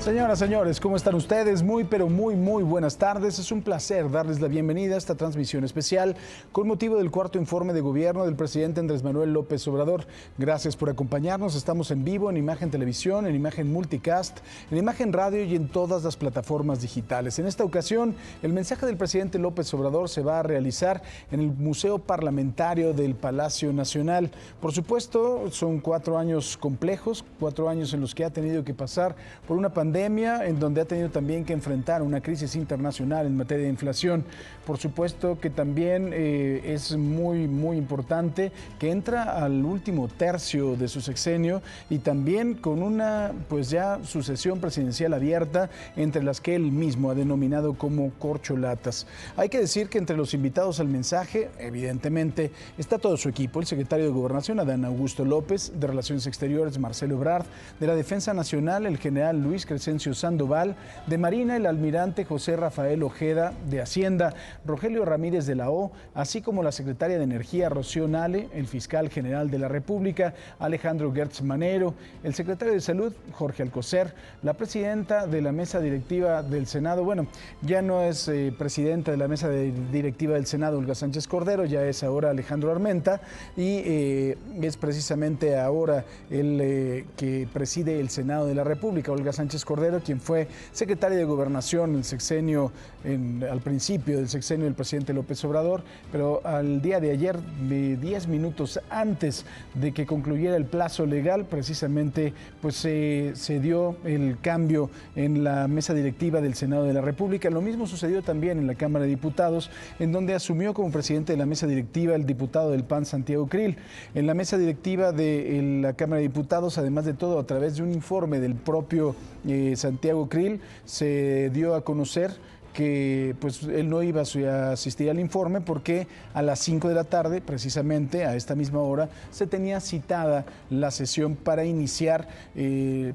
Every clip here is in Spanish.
Señoras, señores, ¿cómo están ustedes? Muy, pero muy buenas tardes. Es un placer darles la bienvenida a esta transmisión especial con motivo del cuarto informe de gobierno del presidente Andrés Manuel López Obrador. Gracias por acompañarnos. Estamos en vivo en Imagen Televisión, en Imagen Multicast, en Imagen Radio y en todas las plataformas digitales. En esta ocasión, el mensaje del presidente López Obrador se va a realizar en el Museo Parlamentario del Palacio Nacional. Por supuesto, son 4 años complejos, 4 años en los que ha tenido que pasar por una pandemia, en donde ha tenido también que enfrentar una crisis internacional en materia de inflación. Por supuesto que también es muy importante que entra al último tercio de su sexenio y también con una pues ya sucesión presidencial abierta, entre las que él mismo ha denominado como corcholatas. Hay que decir que entre los invitados al mensaje, evidentemente, está todo su equipo: el secretario de Gobernación, Adán Augusto López; de Relaciones Exteriores, Marcelo Ebrard; de la Defensa Nacional, el general Luis Crescencio Sandoval; de Marina, el almirante José Rafael Ojeda; de Hacienda, Rogelio Ramírez de la O, así como la secretaria de Energía, Rocío Nale; el fiscal general de la República, Alejandro Gertz Manero; el secretario de Salud, Jorge Alcocer; la presidenta de la mesa directiva del Senado, bueno, ya no es presidenta de la mesa directiva del Senado, Olga Sánchez Cordero, ya es ahora Alejandro Armenta, y es precisamente ahora el que preside el Senado de la República, Olga Sánchez Cordero, quien fue secretaria de Gobernación en el sexenio, al principio del sexenio del presidente López Obrador, pero al día de ayer, 10 minutos antes de que concluyera el plazo legal, precisamente pues se dio el cambio en la mesa directiva del Senado de la República. Lo mismo sucedió también en la Cámara de Diputados, en donde asumió como presidente de la mesa directiva el diputado del PAN, Santiago Krill. En la mesa directiva de la Cámara de Diputados, además de todo, a través de un informe del propio Santiago Krill, se dio a conocer que pues él no iba a asistir al informe porque a las 5 de la tarde, precisamente a esta misma hora, se tenía citada la sesión para iniciar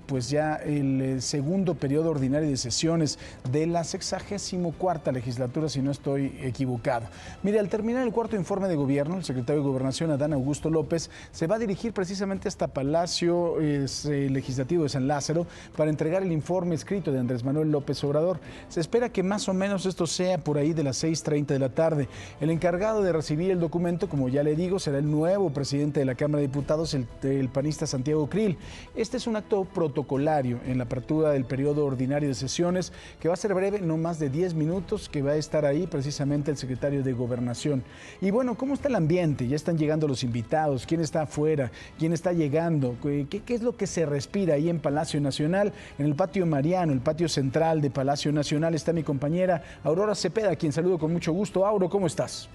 pues ya el segundo periodo ordinario de sesiones de la 64ª legislatura, si no estoy equivocado. Mire, al terminar el cuarto informe de gobierno, el secretario de Gobernación, Adán Augusto López, se va a dirigir precisamente hasta Palacio Legislativo de San Lázaro para entregar el informe escrito de Andrés Manuel López Obrador. Se espera que más o menos esto sea por ahí de las 6:30 de la tarde. El encargado de recibir el documento, como ya le digo, será el nuevo presidente de la Cámara de Diputados, el panista Santiago Krill. Este es un acto protocolario en la apertura del periodo ordinario de sesiones, que va a ser breve, no más de 10 minutos, que va a estar ahí precisamente el secretario de Gobernación. Y bueno, ¿cómo está el ambiente? Ya están llegando los invitados, quién está afuera, quién está llegando, qué es lo que se respira ahí en Palacio Nacional, en el patio Mariano, el patio central de Palacio Nacional. Está mi compañera Aurora Cepeda, a quien saludo con mucho gusto. Auro, ¿cómo estás?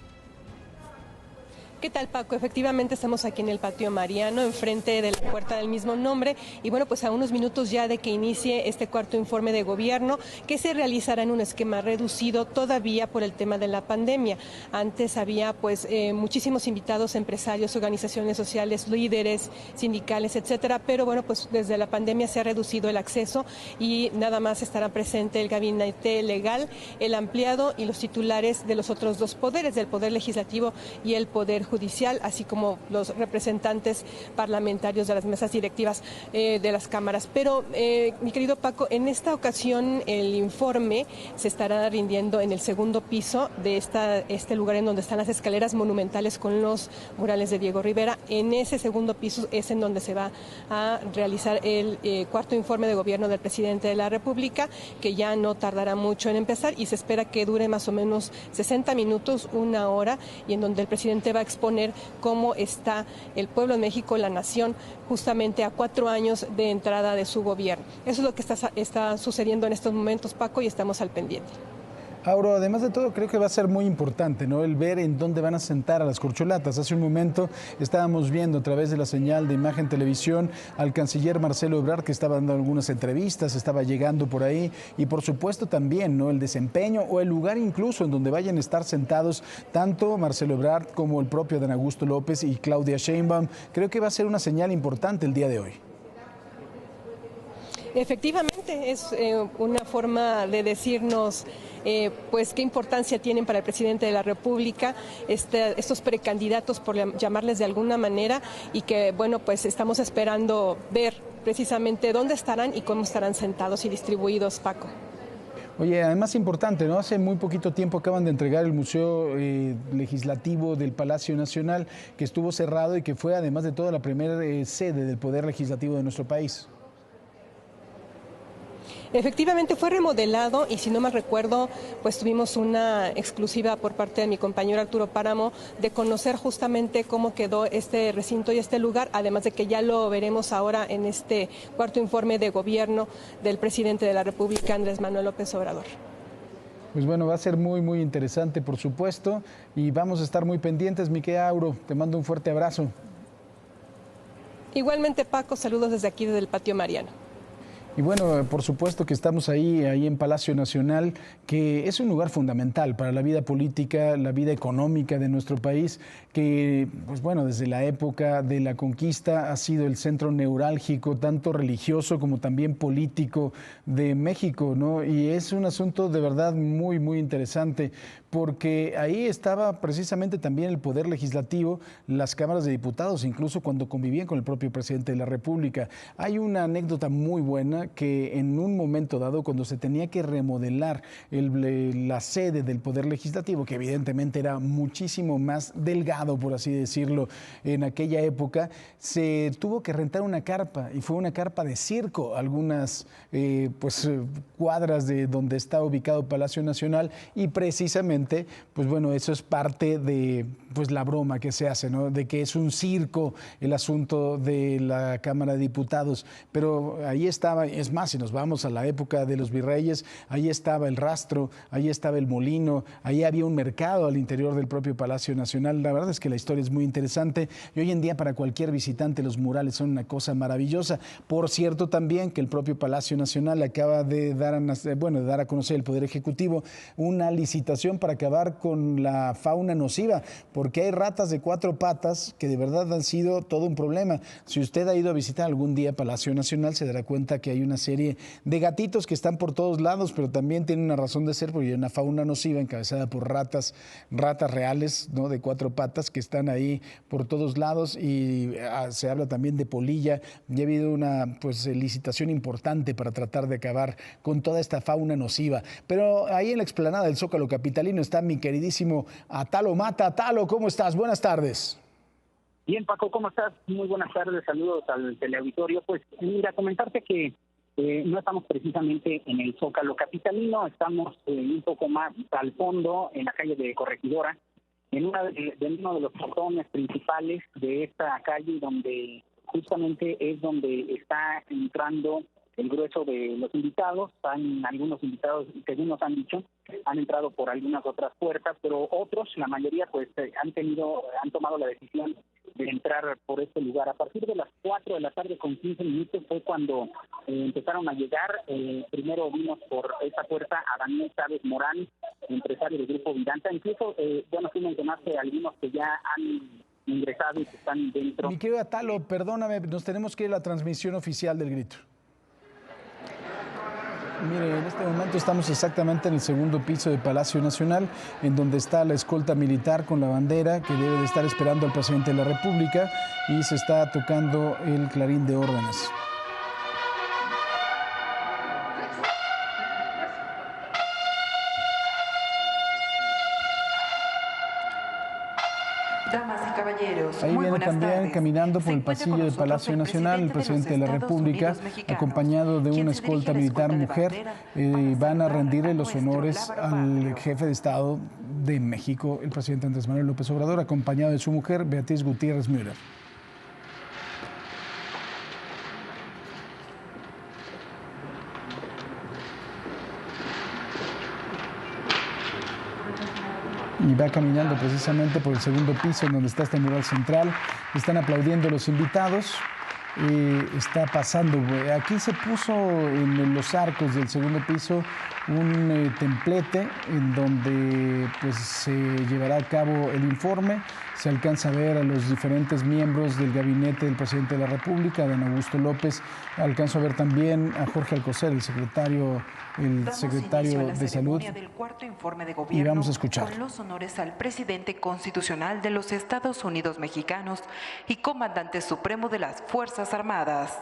¿Qué tal, Paco? Efectivamente estamos aquí en el patio Mariano, enfrente de la puerta del mismo nombre, y bueno, pues a unos minutos ya de que inicie este cuarto informe de gobierno, que se realizará en un esquema reducido todavía por el tema de la pandemia. Antes había pues muchísimos invitados, empresarios, organizaciones sociales, líderes sindicales, etcétera, pero bueno, pues desde la pandemia se ha reducido el acceso y nada más estará presente el gabinete legal, el ampliado y los titulares de los otros dos poderes, del Poder Legislativo y el Poder Judicial, así como los representantes parlamentarios de las mesas directivas de las cámaras. Pero, mi querido Paco, en esta ocasión el informe se estará rindiendo en el segundo piso de este lugar en donde están las escaleras monumentales con los murales de Diego Rivera. En ese segundo piso es en donde se va a realizar el cuarto informe de gobierno del presidente de la República, que ya no tardará mucho en empezar y se espera que dure más o menos 60 minutos, 1 hora, y en donde el presidente va a exponer cómo está el pueblo de México, la nación, justamente a 4 años de entrada de su gobierno. Eso es lo que está sucediendo en estos momentos, Paco, y estamos al pendiente. Auro, además de todo, creo que va a ser muy importante, ¿no?, el ver en dónde van a sentar a las corcholatas. Hace un momento estábamos viendo a través de la señal de Imagen Televisión al canciller Marcelo Ebrard, que estaba dando algunas entrevistas, estaba llegando por ahí, y por supuesto también, ¿no?, el desempeño o el lugar incluso en donde vayan a estar sentados tanto Marcelo Ebrard como el propio Adán Augusto López y Claudia Sheinbaum. Creo que va a ser una señal importante el día de hoy. Efectivamente, es una forma de decirnos pues qué importancia tienen para el presidente de la República estos precandidatos, por llamarles de alguna manera, y que bueno, pues estamos esperando ver precisamente dónde estarán y cómo estarán sentados y distribuidos, Paco. Oye, además importante, ¿no? Hace muy poquito tiempo acaban de entregar el Museo Legislativo del Palacio Nacional, que estuvo cerrado y que fue, además de todo, la primera sede del Poder Legislativo de nuestro país. Efectivamente fue remodelado y si no mal recuerdo, pues tuvimos una exclusiva por parte de mi compañero Arturo Páramo de conocer justamente cómo quedó este recinto y este lugar, además de que ya lo veremos ahora en este cuarto informe de gobierno del presidente de la República, Andrés Manuel López Obrador. Pues bueno, va a ser muy, muy interesante, por supuesto, y vamos a estar muy pendientes. Miquel Auro, te mando un fuerte abrazo. Igualmente, Paco, saludos desde aquí, desde el Patio Mariano. Y bueno, por supuesto que estamos ahí en Palacio Nacional, que es un lugar fundamental para la vida política, la vida económica de nuestro país, que, pues bueno, desde la época de la conquista ha sido el centro neurálgico, tanto religioso como también político de México, ¿no? Y es un asunto de verdad muy, muy interesante, porque ahí estaba precisamente también el Poder Legislativo, las cámaras de diputados, incluso cuando convivían con el propio presidente de la República. Hay una anécdota muy buena que en un momento dado, cuando se tenía que remodelar la sede del Poder Legislativo, que evidentemente era muchísimo más delgado, por así decirlo, en aquella época, se tuvo que rentar una carpa, y fue una carpa de circo, algunas cuadras de donde está ubicado Palacio Nacional, y precisamente, pues bueno, eso es parte de pues la broma que se hace, ¿no? De que es un circo el asunto de la Cámara de Diputados, pero ahí estaba. Es más, si nos vamos a la época de los virreyes, ahí estaba el rastro, ahí estaba el molino, ahí había un mercado al interior del propio Palacio Nacional. La verdad es que la historia es muy interesante y hoy en día para cualquier visitante los murales son una cosa maravillosa. Por cierto también que el propio Palacio Nacional acaba de dar a conocer el Poder Ejecutivo una licitación para acabar con la fauna nociva, porque hay ratas de 4 patas que de verdad han sido todo un problema. Si usted ha ido a visitar algún día Palacio Nacional, se dará cuenta que hay una serie de gatitos que están por todos lados, pero también tienen una razón de ser, porque hay una fauna nociva encabezada por ratas reales, ¿no? De 4 patas que están ahí por todos lados, y se habla también de polilla, y ha habido una licitación importante para tratar de acabar con toda esta fauna nociva. Pero ahí en la explanada del Zócalo capitalino está mi queridísimo Atalo Mata. Atalo, ¿cómo estás? Buenas tardes. Bien, Paco, ¿cómo estás? Muy buenas tardes, saludos al teleauditorio. Pues mira, comentarte que no estamos precisamente en el Zócalo capitalino, estamos un poco más al fondo, en la calle de Corregidora, en uno de los portones principales de esta calle, donde justamente es donde está entrando el grueso de los invitados. Han algunos invitados, según nos han dicho, han entrado por algunas otras puertas, pero otros, la mayoría, han tomado la decisión de entrar por este lugar. A partir de las 4 de la tarde con 15 minutos fue cuando empezaron a llegar. Primero vimos por esta puerta a Daniel Chávez Morán, empresario del Grupo Vidanta. Incluso, tú mencionaste algunos que ya han ingresado y que están dentro. Mi querido Atalo, perdóname, nos tenemos que ir a la transmisión oficial del grito. Mire, en este momento estamos exactamente en el segundo piso de Palacio Nacional, en donde está la escolta militar con la bandera que debe de estar esperando al presidente de la República, y se está tocando el clarín de órdenes. Damas y caballeros, ahí muy viene también tardes. caminando por el pasillo del Palacio Nacional el presidente de la República, acompañado de una escolta militar mujer. Van a rendirle los honores al jefe de Estado de México, el presidente Andrés Manuel López Obrador, acompañado de su mujer, Beatriz Gutiérrez Müller. Y va caminando precisamente por el segundo piso, en donde está este mural central. Están aplaudiendo los invitados. Está pasando. Aquí se puso en los arcos del segundo piso un templete en donde se llevará a cabo el informe. Se alcanza a ver a los diferentes miembros del gabinete del presidente de la República, Adán Augusto López. Alcanzo a ver también a Jorge Alcocer, el secretario de Salud. Del cuarto informe de gobierno, y vamos a escuchar. Con los honores al presidente constitucional de los Estados Unidos mexicanos y comandante supremo de las Fuerzas Armadas.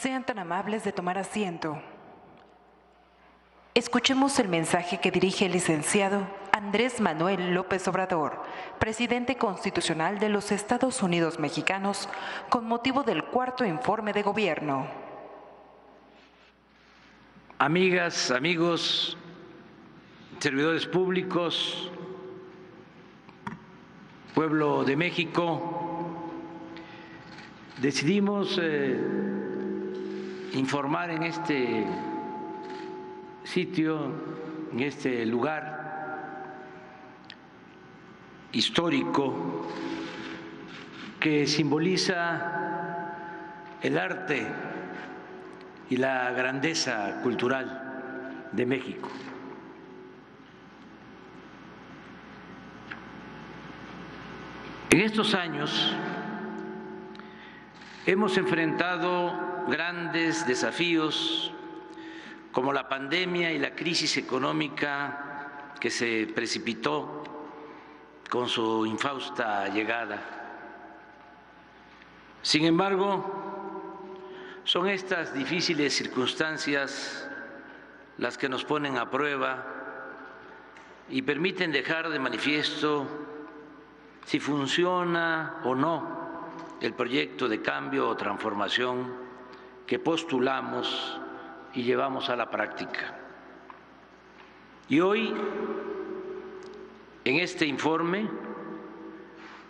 Sean tan amables de tomar asiento. Escuchemos el mensaje que dirige el licenciado Andrés Manuel López Obrador, presidente constitucional de los Estados Unidos mexicanos, con motivo del cuarto informe de gobierno. Amigas, amigos, servidores públicos, pueblo de México, decidimos informar en este sitio, en este lugar histórico que simboliza el arte y la grandeza cultural de México. En estos años hemos enfrentado grandes desafíos como la pandemia y la crisis económica que se precipitó con su infausta llegada. Sin embargo, son estas difíciles circunstancias las que nos ponen a prueba y permiten dejar de manifiesto si funciona o no el proyecto de cambio o transformación que postulamos y llevamos a la práctica. Y hoy, en este informe,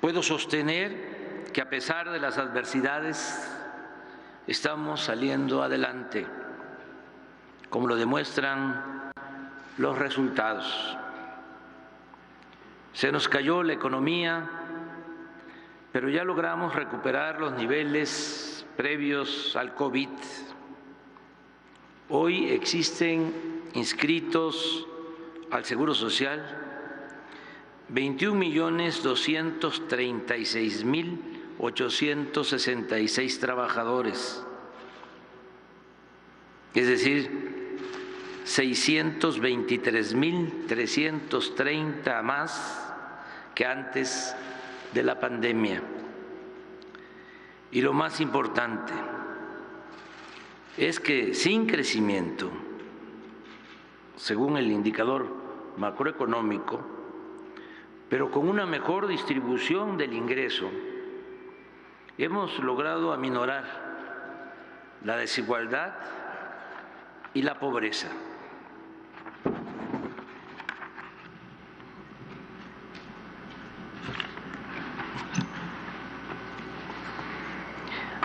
puedo sostener que a pesar de las adversidades, estamos saliendo adelante, como lo demuestran los resultados. Se nos cayó la economía, pero ya logramos recuperar los niveles previos al COVID. Hoy existen inscritos al Seguro Social 21.236.866 trabajadores, es decir, 623.330 más que antes de la pandemia. Y lo más importante es que sin crecimiento, según el indicador macroeconómico, pero con una mejor distribución del ingreso, hemos logrado aminorar la desigualdad y la pobreza.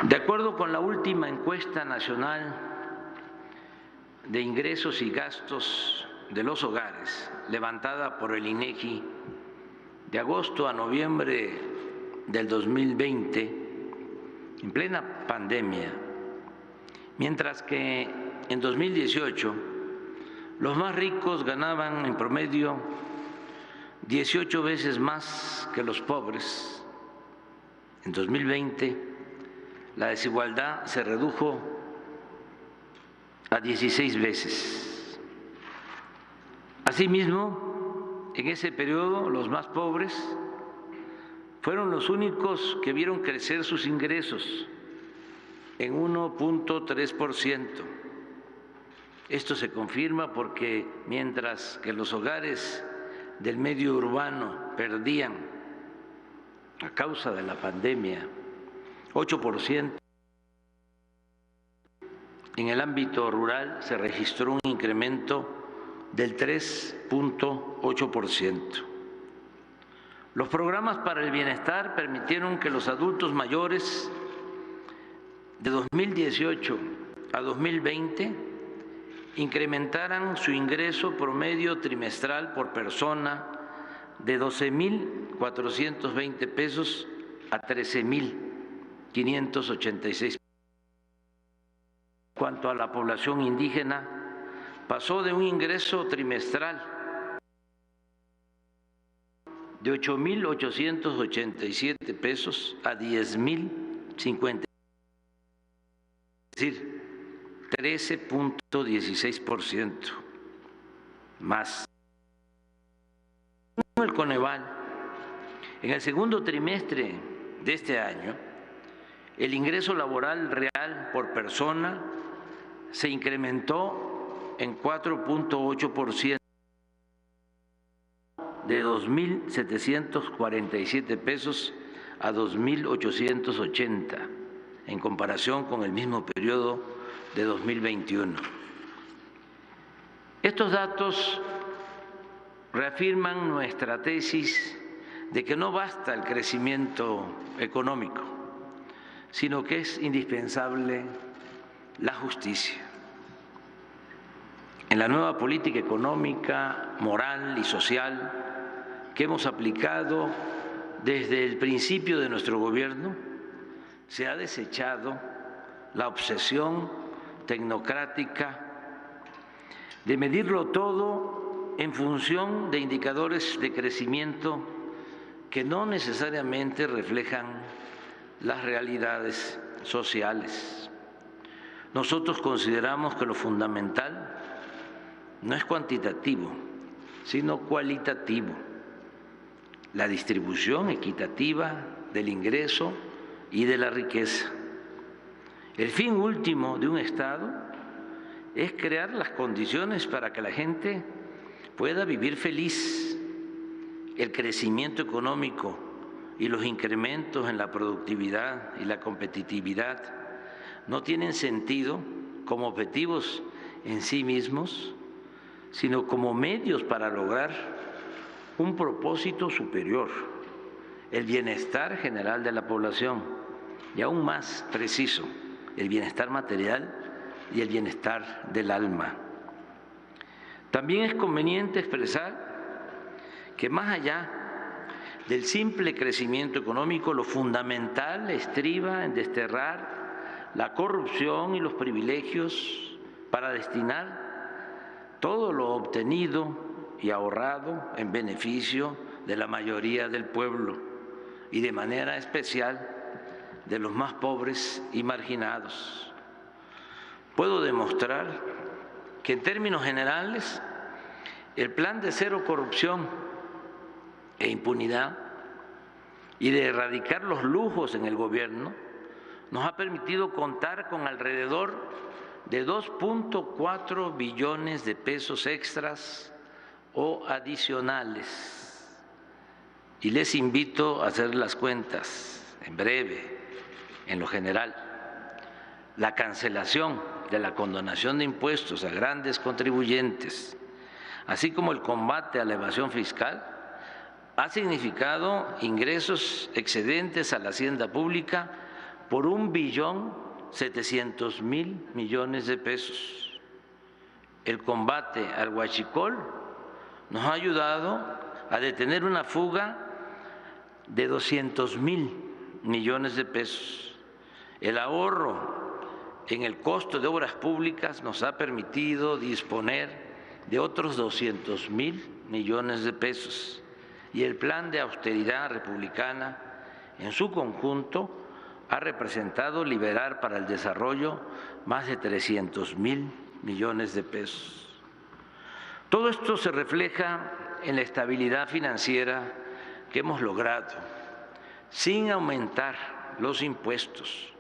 De acuerdo con la última encuesta nacional de ingresos y gastos de los hogares, levantada por el INEGI de agosto a noviembre del 2020, en plena pandemia, mientras que en 2018 los más ricos ganaban en promedio 18 veces más que los pobres, en 2020 la desigualdad se redujo a 16 veces. Asimismo, en ese periodo, los más pobres fueron los únicos que vieron crecer sus ingresos en 1.3%. Esto se confirma porque mientras que los hogares del medio urbano perdían, a causa de la pandemia, 8%, en el ámbito rural se registró un incremento del 3.8%. Los programas para el bienestar permitieron que los adultos mayores de 2018 a 2020 incrementaran su ingreso promedio trimestral por persona de 12.420 pesos a 13.586. En cuanto a la población indígena, pasó de un ingreso trimestral de 8.887 pesos a 10.050, es decir, 13.16% más. El Coneval, en el segundo trimestre de este año, El ingreso laboral real por persona se incrementó en 4.8%, de 2.747 pesos a 2.880, en comparación con el mismo periodo de 2021. Estos datos reafirman nuestra tesis de que no basta el crecimiento económico, sino que es indispensable la justicia. En la nueva política económica, moral y social que hemos aplicado desde el principio de nuestro gobierno, se ha desechado la obsesión tecnocrática de medirlo todo en función de indicadores de crecimiento que no necesariamente reflejan las realidades sociales. Nosotros consideramos que lo fundamental no es cuantitativo, sino cualitativo. La distribución equitativa del ingreso y de la riqueza. El fin último de un Estado es crear las condiciones para que la gente pueda vivir feliz. El crecimiento económico y los incrementos en la productividad y la competitividad no tienen sentido como objetivos en sí mismos, sino como medios para lograr un propósito superior, el bienestar general de la población y aún más preciso, el bienestar material y el bienestar del alma. También es conveniente expresar que más allá del simple crecimiento económico, lo fundamental estriba en desterrar la corrupción y los privilegios para destinar todo lo obtenido y ahorrado en beneficio de la mayoría del pueblo y de manera especial de los más pobres y marginados. Puedo demostrar que en términos generales el plan de cero corrupción e impunidad y de erradicar los lujos en el gobierno nos ha permitido contar con alrededor de 2.4 billones de pesos extras o adicionales. Y les invito a hacer las cuentas en breve, en lo general. La cancelación de la condonación de impuestos a grandes contribuyentes, así como el combate a la evasión fiscal, ha significado ingresos excedentes a la hacienda pública por 1.700.000 millones de pesos. El combate al huachicol nos ha ayudado a detener una fuga de 200.000 millones de pesos. El ahorro en el costo de obras públicas nos ha permitido disponer de otros 200.000 millones de pesos. Y el plan de austeridad republicana en su conjunto ha representado liberar para el desarrollo más de 300.000 millones de pesos. Todo esto se refleja en la estabilidad financiera que hemos logrado, sin aumentar los impuestos,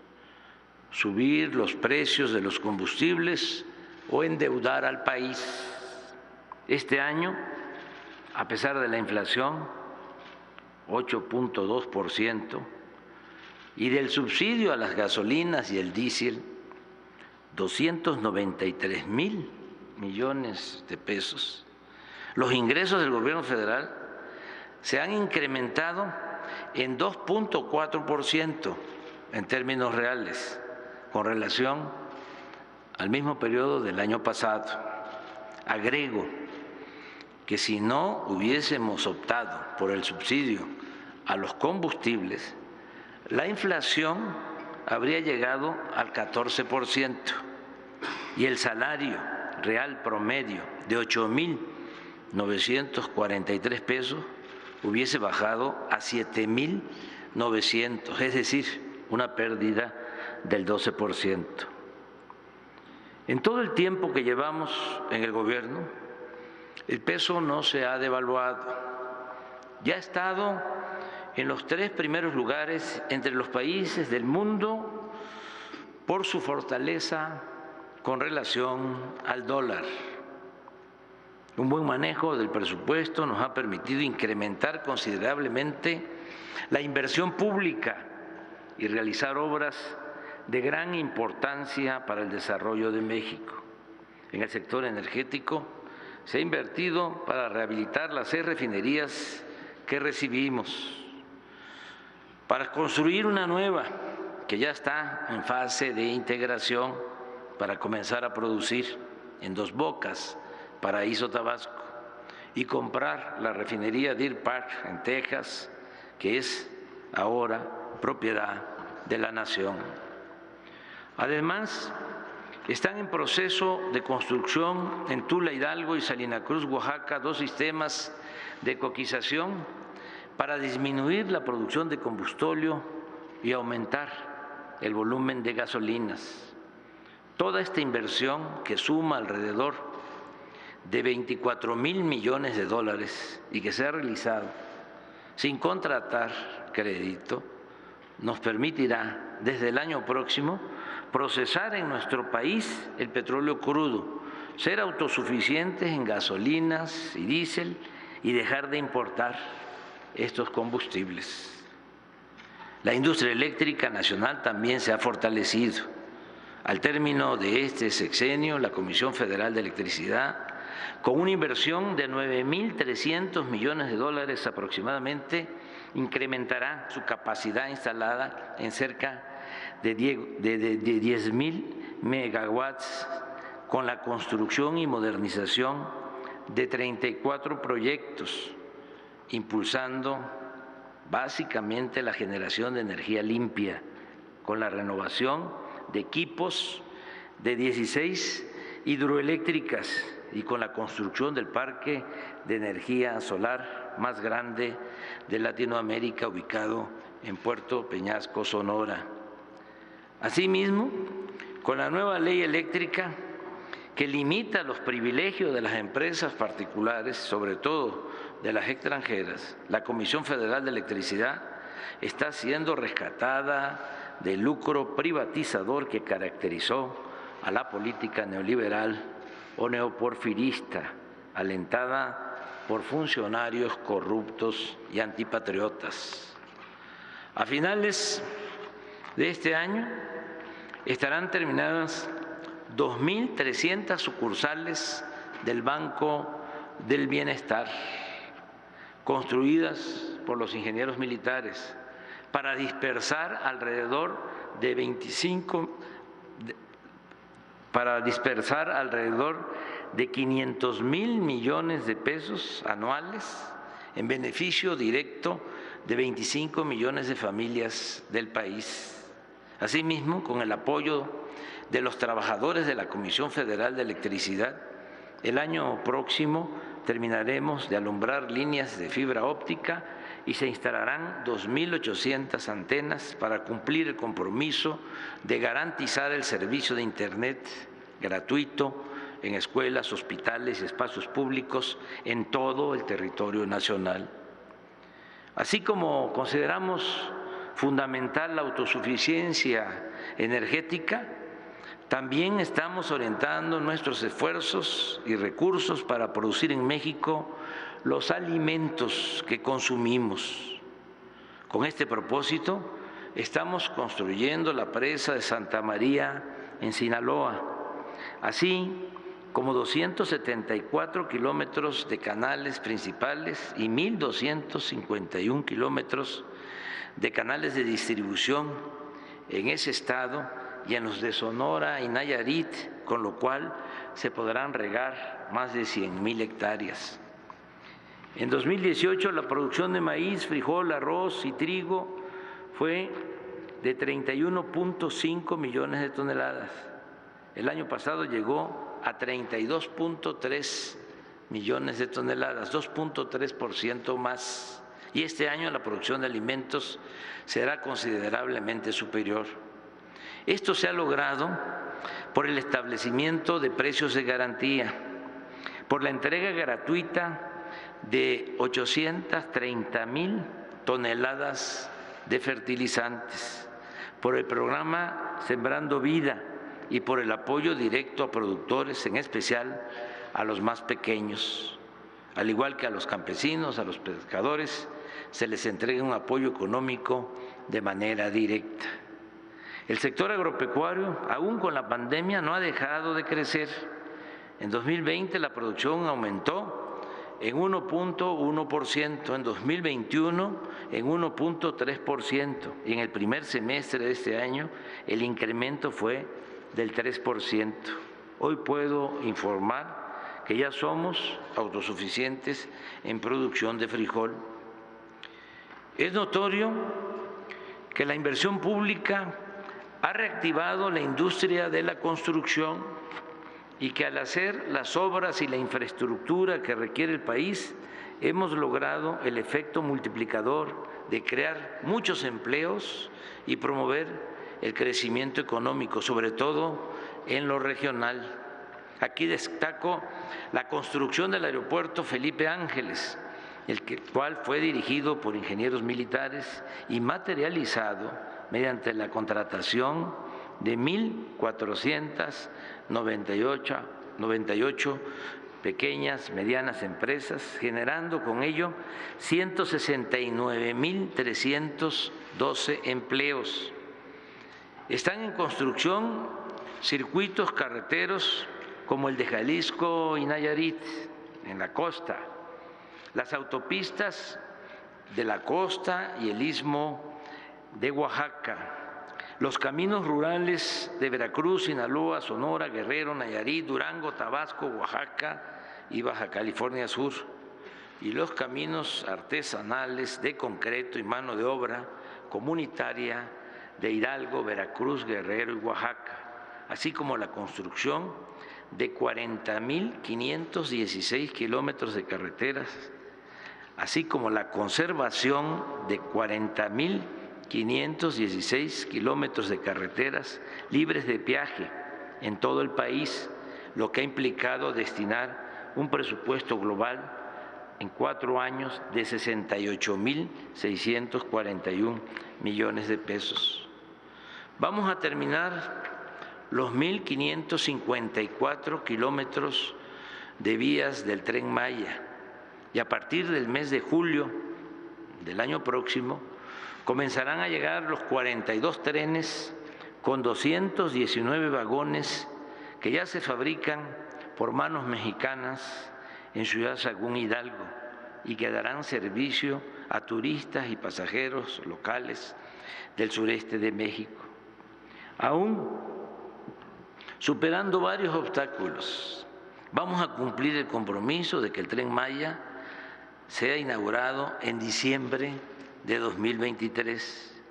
subir los precios de los combustibles o endeudar al país. Este año, a pesar de la inflación, 8.2%, y del subsidio a las gasolinas y el diésel, 293.000 millones de pesos, los ingresos del gobierno federal se han incrementado en 2.4% en términos reales, con relación al mismo periodo del año pasado. Agrego que si no hubiésemos optado por el subsidio a los combustibles, la inflación habría llegado al 14% y el salario real promedio de 8.943 pesos hubiese bajado a 7.900, es decir, una pérdida del 12%. En todo el tiempo que llevamos en el gobierno, el peso no se ha devaluado, ya ha estado en los 3 primeros lugares entre los países del mundo por su fortaleza con relación al dólar. Un buen manejo del presupuesto nos ha permitido incrementar considerablemente la inversión pública y realizar obras de gran importancia para el desarrollo de México. En el sector energético se ha invertido para rehabilitar las 6 refinerías que recibimos, para construir una nueva que ya está en fase de integración para comenzar a producir en Dos Bocas, Paraíso, Tabasco, y comprar la refinería Deer Park en Texas, que es ahora propiedad de la nación. Además, están en proceso de construcción en Tula, Hidalgo y Salina Cruz, Oaxaca, 2 sistemas de coquización para disminuir la producción de combustóleo y aumentar el volumen de gasolinas. Toda esta inversión, que suma alrededor de 24,000 millones de dólares y que se ha realizado sin contratar crédito, nos permitirá desde el año próximo procesar en nuestro país el petróleo crudo, ser autosuficientes en gasolinas y diésel y dejar de importar estos combustibles. La industria eléctrica nacional también se ha fortalecido. Al término de este sexenio, la Comisión Federal de Electricidad, con una inversión de 9,300 millones de dólares aproximadamente, incrementará su capacidad instalada en cerca de 10,000 megawatts con la construcción y modernización de 34 proyectos, impulsando básicamente la generación de energía limpia con la renovación de equipos de 16 hidroeléctricas y con la construcción del parque de energía solar más grande de Latinoamérica, ubicado en Puerto Peñasco, Sonora. Asimismo, con la nueva ley eléctrica que limita los privilegios de las empresas particulares, sobre todo de las extranjeras, la Comisión Federal de Electricidad está siendo rescatada del lucro privatizador que caracterizó a la política neoliberal o neoporfirista, alentada por funcionarios corruptos y antipatriotas. A finales de este año estarán terminadas 2,300 sucursales del Banco del Bienestar, construidas por los ingenieros militares para dispersar alrededor de 500,000 millones de pesos anuales en beneficio directo de 25 millones de familias del país. Asimismo, con el apoyo de los trabajadores de la Comisión Federal de Electricidad, el año próximo terminaremos de alumbrar líneas de fibra óptica y se instalarán 2,800 antenas para cumplir el compromiso de garantizar el servicio de Internet gratuito en escuelas, hospitales y espacios públicos en todo el territorio nacional. Así como consideramos fundamental la autosuficiencia energética, también estamos orientando nuestros esfuerzos y recursos para producir en México los alimentos que consumimos. Con este propósito, estamos construyendo la presa de Santa María en Sinaloa, así como 274 kilómetros de canales principales y 1,251 kilómetros de canales de distribución en ese estado y en los de Sonora y Nayarit, con lo cual se podrán regar más de 100,000 hectáreas. En 2018 la producción de maíz, frijol, arroz y trigo fue de 31,5 millones de toneladas. El año pasado llegó a 32,3 millones de toneladas, 2,3% más. Y este año la producción de alimentos será considerablemente superior. Esto se ha logrado por el establecimiento de precios de garantía, por la entrega gratuita de 830,000 toneladas de fertilizantes, por el programa Sembrando Vida y por el apoyo directo a productores, en especial a los más pequeños. Al igual que a los campesinos, a los pescadores, se les entrega un apoyo económico de manera directa. El sector agropecuario, aún con la pandemia, no ha dejado de crecer. En 2020 la producción aumentó en 1.1%, en 2021 en 1.3% y en el primer semestre de este año el incremento fue del 3%. Hoy puedo informar que ya somos autosuficientes en producción de frijol. Es notorio que la inversión pública ha reactivado la industria de la construcción y que al hacer las obras y la infraestructura que requiere el país, hemos logrado el efecto multiplicador de crear muchos empleos y promover el crecimiento económico, sobre todo en lo regional. Aquí destaco la construcción del aeropuerto Felipe Ángeles, el cual fue dirigido por ingenieros militares y materializado mediante la contratación de 1.498 pequeñas, medianas empresas, generando con ello 169.312 empleos. Están en construcción circuitos carreteros como el de Jalisco y Nayarit, en la costa, las autopistas de la costa y el istmo de Oaxaca, los caminos rurales de Veracruz, Sinaloa, Sonora, Guerrero, Nayarit, Durango, Tabasco, Oaxaca y Baja California Sur, y los caminos artesanales de concreto y mano de obra comunitaria de Hidalgo, Veracruz, Guerrero y Oaxaca, así como la construcción de 40.516 kilómetros de carreteras, así como la conservación de 40.516 kilómetros de carreteras libres de peaje en todo el país, lo que ha implicado destinar un presupuesto global en 4 años de 68.641 millones de pesos. Vamos a terminar los 1.554 kilómetros de vías del Tren Maya y a partir del mes de julio del año próximo comenzarán a llegar los 42 trenes con 219 vagones que ya se fabrican por manos mexicanas en Ciudad Sagún, Hidalgo, y que darán servicio a turistas y pasajeros locales del sureste de México. Aún superando varios obstáculos, vamos a cumplir el compromiso de que el Tren Maya sea inaugurado en diciembre de 2023.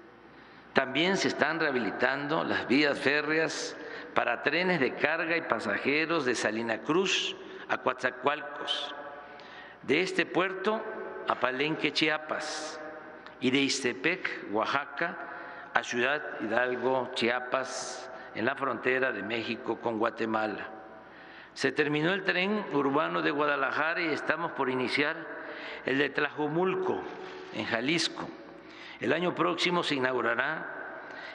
También se están rehabilitando las vías férreas para trenes de carga y pasajeros de Salina Cruz a Coatzacoalcos, de este puerto a Palenque, Chiapas, y de Ixtepec, Oaxaca, a Ciudad Hidalgo, Chiapas, en la frontera de México con Guatemala. Se terminó el tren urbano de Guadalajara y estamos por iniciar el de Tlajomulco, en Jalisco. El año próximo se inaugurará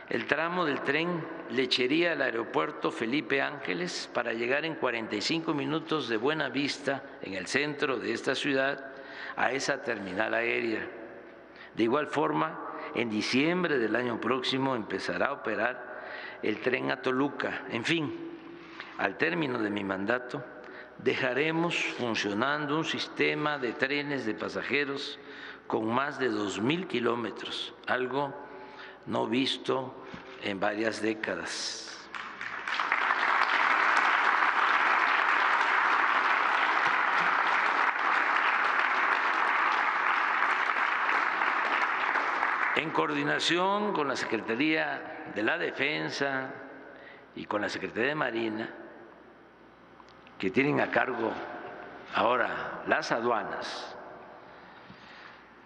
el tramo del tren Lechería al aeropuerto Felipe Ángeles para llegar en 45 minutos de Buenavista, en el centro de esta ciudad, a esa terminal aérea. De igual forma, en diciembre del año próximo empezará a operar el tren a Toluca. En fin, al término de mi mandato, dejaremos funcionando un sistema de trenes de pasajeros con más de 2.000 kilómetros, algo no visto en varias décadas. En coordinación con la Secretaría de la Defensa y con la Secretaría de Marina, que tienen a cargo ahora las aduanas,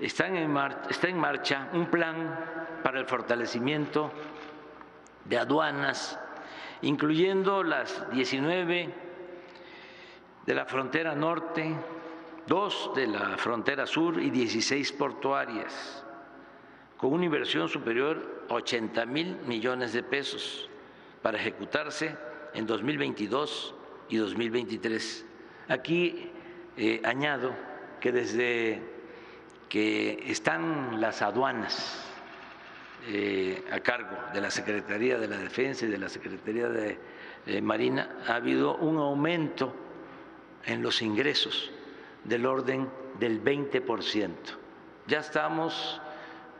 está en marcha un plan para el fortalecimiento de aduanas, incluyendo las 19 de la frontera norte, 2 de la frontera sur y 16 portuarias. con una inversión superior a 80,000 millones de pesos para ejecutarse en 2022 y 2023. Aquí añado que desde que están las aduanas a cargo de la Secretaría de la Defensa y de la Secretaría de Marina, ha habido un aumento en los ingresos del orden del 20%. Ya estamos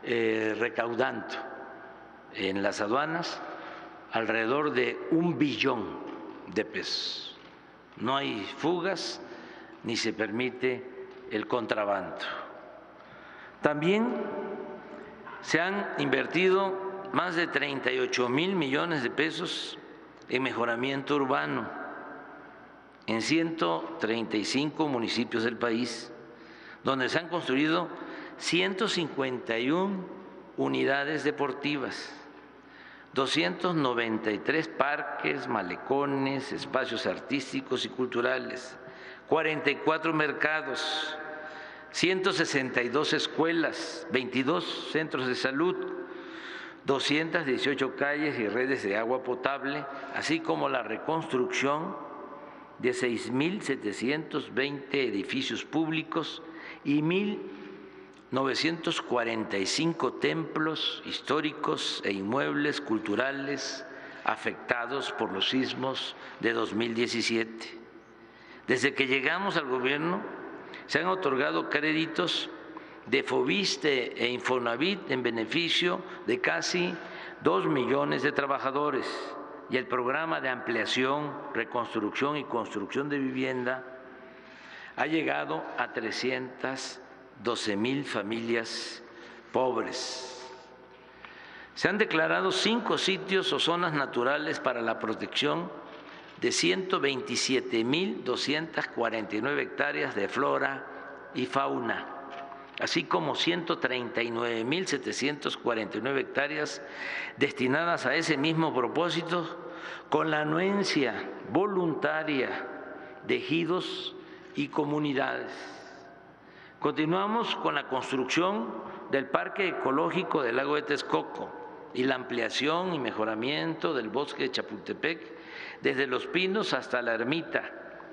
recaudando en las aduanas alrededor de 1 billón de pesos. No hay fugas ni se permite el contrabando. También se han invertido más de 38,000 millones de pesos en mejoramiento urbano en 135 municipios del país, donde se han construido 151 unidades deportivas, 293 parques, malecones, espacios artísticos y culturales, 44 mercados, 162 escuelas, 22 centros de salud, 218 calles y redes de agua potable, así como la reconstrucción de 6,720 edificios públicos y 1,945 templos históricos e inmuebles culturales afectados por los sismos de 2017. Desde que llegamos al gobierno, se han otorgado créditos de Foviste e Infonavit en beneficio de casi 2 millones de trabajadores, y el programa de ampliación, reconstrucción y construcción de vivienda ha llegado a 312,000 familias pobres. Se han declarado 5 sitios o zonas naturales para la protección de 127,249 hectáreas de flora y fauna, así como 139,749 hectáreas destinadas a ese mismo propósito, con la anuencia voluntaria de ejidos y comunidades. Continuamos con la construcción del Parque Ecológico del Lago de Texcoco y la ampliación y mejoramiento del bosque de Chapultepec, desde Los Pinos hasta la Ermita,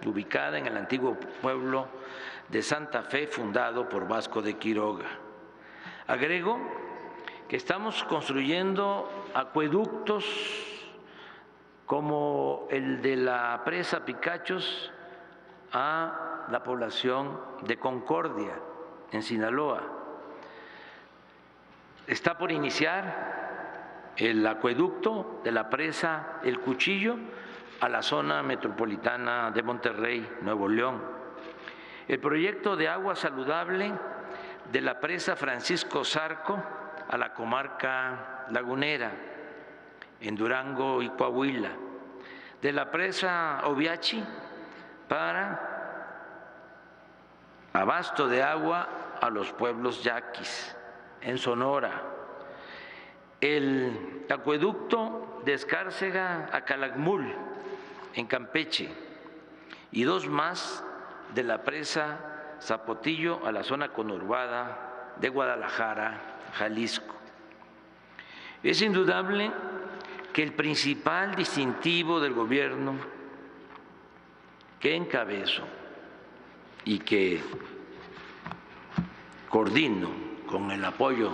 ubicada en el antiguo pueblo de Santa Fe, fundado por Vasco de Quiroga. Agrego que estamos construyendo acueductos como el de la presa Picachos a la población de Concordia, en Sinaloa. Está por iniciar el acueducto de la presa El Cuchillo a la zona metropolitana de Monterrey, Nuevo León. El proyecto de agua saludable de la presa Francisco Zarco a la comarca lagunera, en Durango y Coahuila. De la presa Oviachi para abasto de agua a los pueblos yaquis, en Sonora. El acueducto de Escárcega a Calakmul, en Campeche, y 2 más de la presa Zapotillo a la zona conurbada de Guadalajara, Jalisco. Es indudable que el principal distintivo del gobierno que encabezo y que coordino con el apoyo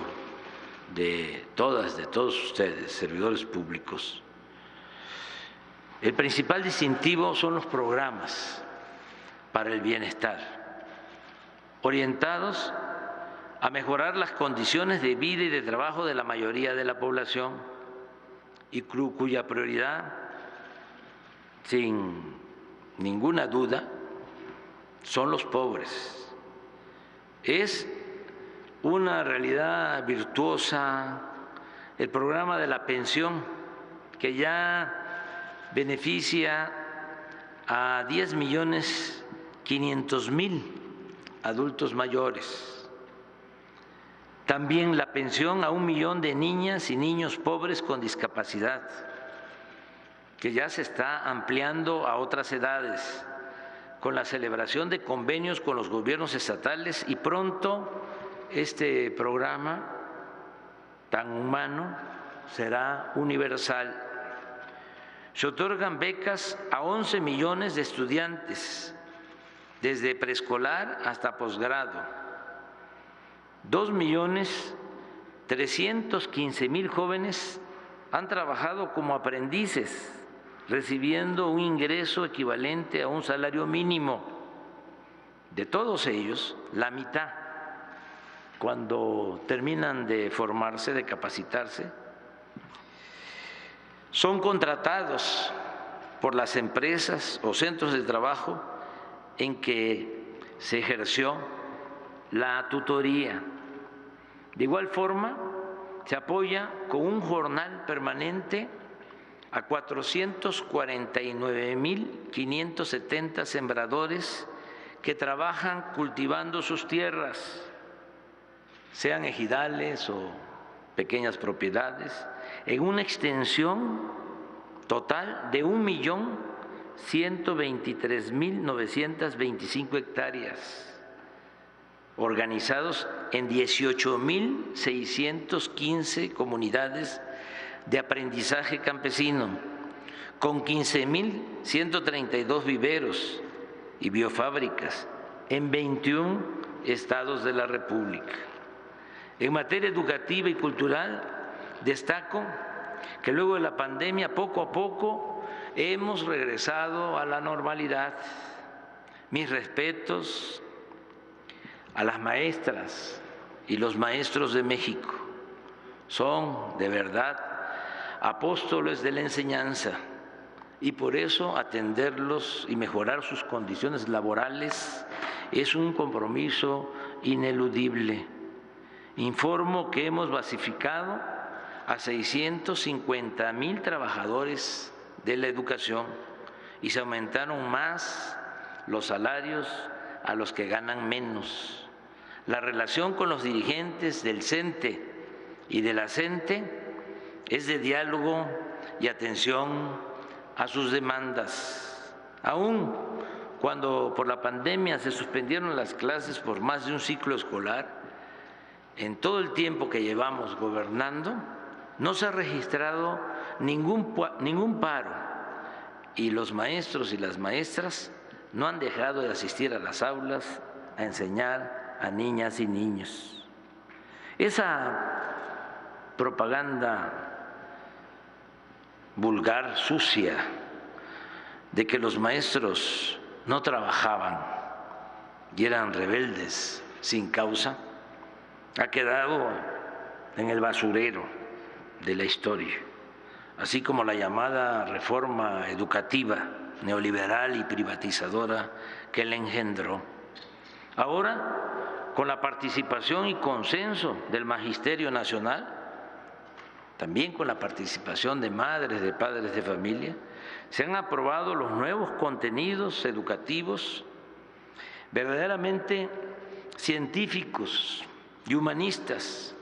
de todas, de todos ustedes, servidores públicos, el principal distintivo son los programas para el bienestar, orientados a mejorar las condiciones de vida y de trabajo de la mayoría de la población y cuya prioridad, sin ninguna duda, son los pobres. Es una realidad virtuosa el programa de la pensión, que ya beneficia a 10,500,000 adultos mayores. También la pensión a 1 millón de niñas y niños pobres con discapacidad, que ya se está ampliando a otras edades, con la celebración de convenios con los gobiernos estatales, y pronto este programa tan humano será universal. Se otorgan becas a 11 millones de estudiantes, desde preescolar hasta posgrado. 2.315.000 jóvenes han trabajado como aprendices, recibiendo un ingreso equivalente a un salario mínimo. De todos ellos, la mitad, cuando terminan de formarse, de capacitarse, son contratados por las empresas o centros de trabajo en que se ejerció la tutoría. De igual forma, se apoya con un jornal permanente a 449.570 sembradores que trabajan cultivando sus tierras, sean ejidales o pequeñas propiedades, en una extensión total de 1.123.925 hectáreas, organizados en 18.615 comunidades de aprendizaje campesino, con 15.132 viveros y biofábricas en 21 estados de la República. En materia educativa y cultural, destaco que luego de la pandemia, poco a poco, hemos regresado a la normalidad. Mis respetos a las maestras y los maestros de México. Son, de verdad, apóstoles de la enseñanza, y por eso atenderlos y mejorar sus condiciones laborales es un compromiso ineludible. Informo que hemos basificado a 650.000 trabajadores de la educación y se aumentaron más los salarios a los que ganan menos. La relación con los dirigentes del CENTE y de la CENTE es de diálogo y atención a sus demandas. Aún cuando por la pandemia se suspendieron las clases por más de un ciclo escolar, en todo el tiempo que llevamos gobernando, no se ha registrado ningún paro, y los maestros y las maestras no han dejado de asistir a las aulas a enseñar a niñas y niños. Esa propaganda vulgar, sucia, de que los maestros no trabajaban y eran rebeldes sin causa, ha quedado en el basurero de la historia, así como la llamada reforma educativa neoliberal y privatizadora que la engendró. Ahora, con la participación y consenso del Magisterio Nacional, también con la participación de madres, de padres de familia, se han aprobado los nuevos contenidos educativos verdaderamente científicos y humanistas,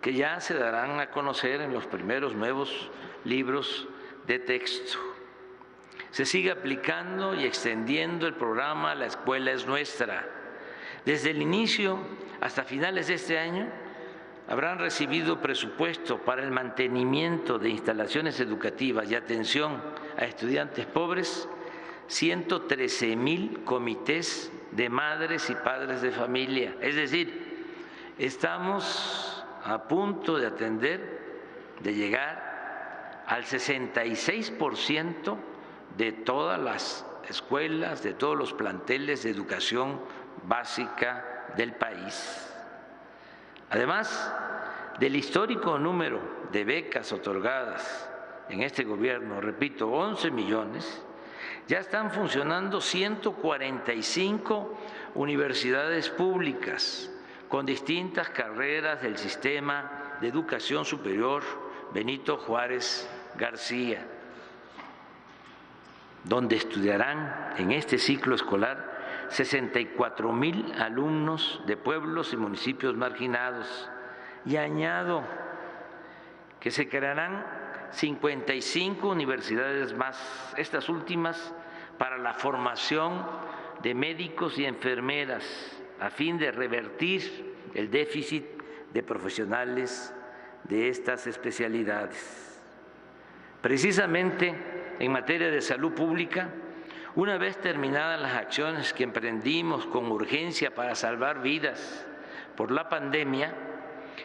que ya se darán a conocer en los primeros nuevos libros de texto. Se sigue aplicando y extendiendo el programa La Escuela es Nuestra. Desde el inicio hasta finales de este año habrán recibido presupuesto para el mantenimiento de instalaciones educativas y atención a estudiantes pobres 113,000 comités de madres y padres de familia. Es decir, estamos a punto de atender, de llegar al 66% de todas las escuelas, de todos los planteles de educación básica del país. Además del histórico número de becas otorgadas en este gobierno, repito, 11 millones, ya están funcionando 145 universidades públicas con distintas carreras del sistema de educación superior Benito Juárez García, donde estudiarán en este ciclo escolar 64,000 alumnos de pueblos y municipios marginados. Y añado que se crearán 55 universidades más, estas últimas para la formación de médicos y enfermeras, a fin de revertir el déficit de profesionales de estas especialidades. Precisamente en materia de salud pública, una vez terminadas las acciones que emprendimos con urgencia para salvar vidas por la pandemia,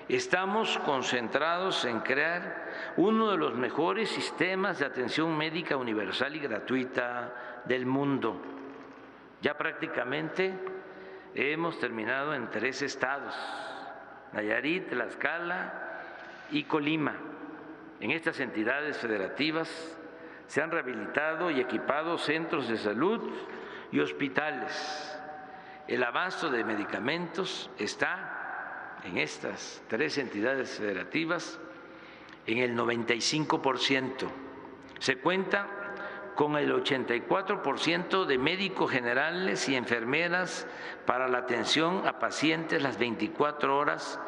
estamos concentrados en crear uno de los mejores sistemas de atención médica universal y gratuita del mundo. Ya prácticamente hemos terminado en 3 estados, Nayarit, Tlaxcala y Colima. En estas entidades federativas se han rehabilitado y equipado centros de salud y hospitales. El abasto de medicamentos está en estas 3 entidades federativas en el 95%. Se cuenta con el 84% de médicos generales y enfermeras para la atención a pacientes las 24 horas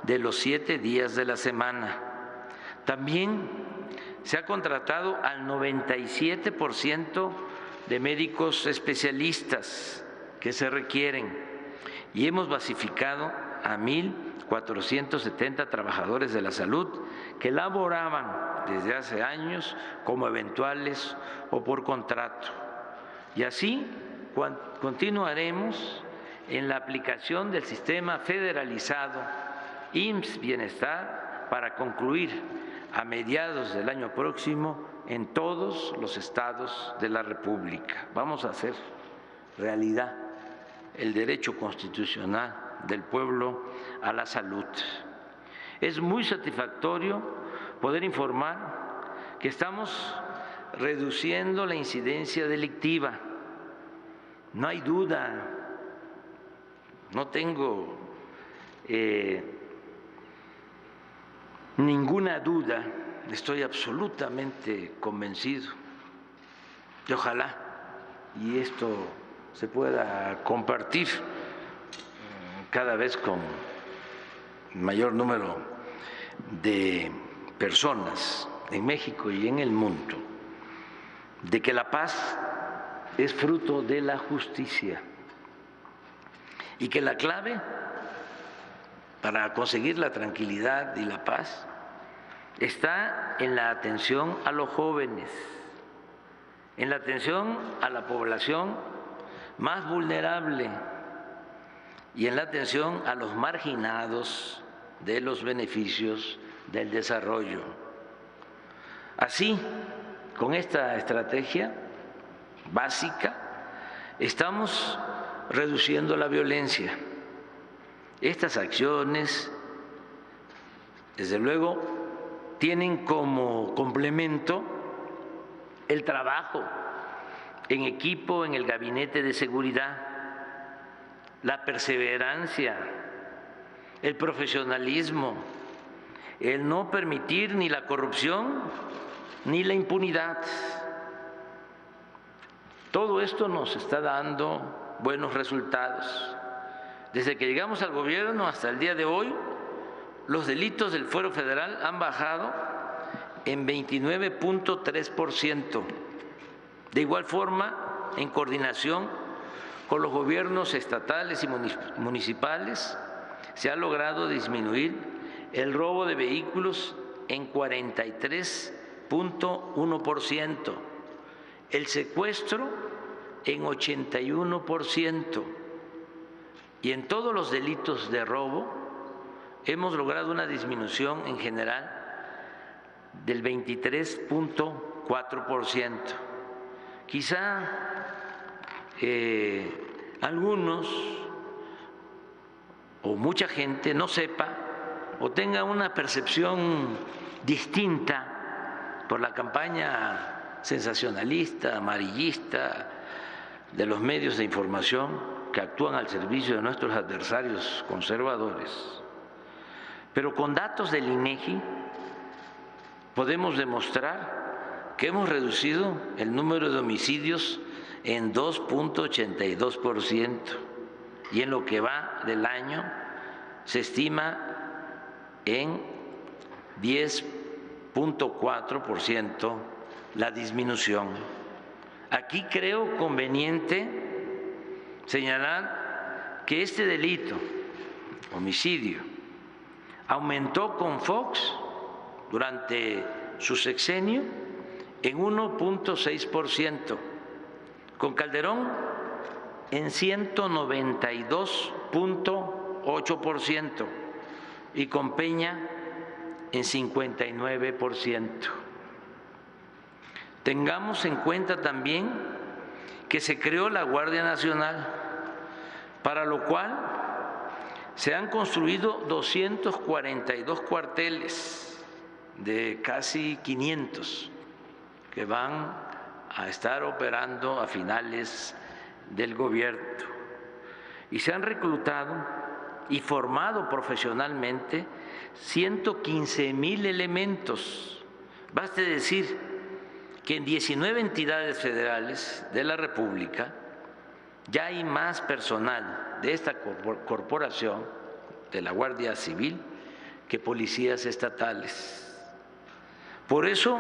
de los 7 días de la semana. También se ha contratado al 97% de médicos especialistas que se requieren y hemos basificado a 1.470 trabajadores de la salud que laboraban desde hace años como eventuales o por contrato. Y así continuaremos en la aplicación del sistema federalizado IMSS Bienestar para concluir a mediados del año próximo en todos los estados de la República. Vamos a hacer realidad el derecho constitucional del pueblo a la salud. Es muy satisfactorio poder informar que estamos reduciendo la incidencia delictiva. No hay duda, no tengo ninguna duda, estoy absolutamente convencido y ojalá y esto se pueda compartir cada vez con mayor número de personas en México y en el mundo, de que la paz es fruto de la justicia y que la clave para conseguir la tranquilidad y la paz está en la atención a los jóvenes, en la atención a la población más vulnerable y en la atención a los marginados de los beneficios del desarrollo. Así, con esta estrategia básica, estamos reduciendo la violencia. Estas acciones, desde luego, tienen como complemento el trabajo en equipo en el Gabinete de Seguridad, la perseverancia, el profesionalismo, el no permitir ni la corrupción ni la impunidad. Todo esto nos está dando buenos resultados. Desde que llegamos al gobierno hasta el día de hoy, los delitos del Fuero Federal han bajado en 29.3%. De igual forma, en coordinación con los gobiernos estatales y municipales, se ha logrado disminuir el robo de vehículos en 43.1%, el secuestro en 81%, y en todos los delitos de robo hemos logrado una disminución en general del 23.4%. Quizá algunos o mucha gente no sepa o tenga una percepción distinta por la campaña sensacionalista, amarillista de los medios de información que actúan al servicio de nuestros adversarios conservadores. Pero con datos del INEGI podemos demostrar que hemos reducido el número de homicidios en 2.82% y en lo que va del año se estima en 10.4% la disminución. Aquí creo conveniente señalar que este delito, homicidio, aumentó con Fox durante su sexenio en 1.6%, con Calderón en 192.8% y con Peña en 59%. Tengamos en cuenta también que se creó la Guardia Nacional, para lo cual se han construido 242 cuarteles de casi 500 que van a estar operando a finales del gobierno. Y se han reclutado y formado profesionalmente 115,000 elementos. Baste decir que en 19 entidades federales de la República ya hay más personal de esta corporación, de la Guardia Civil, que policías estatales. Por eso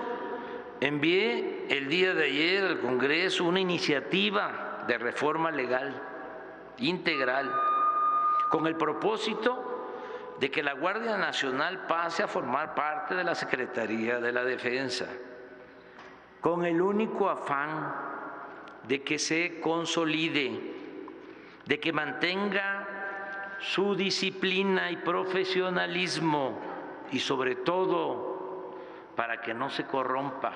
envié el día de ayer al Congreso una iniciativa de reforma legal integral con el propósito de que la Guardia Nacional pase a formar parte de la Secretaría de la Defensa, con el único afán de que se consolide, de que mantenga su disciplina y profesionalismo y sobre todo para que no se corrompa,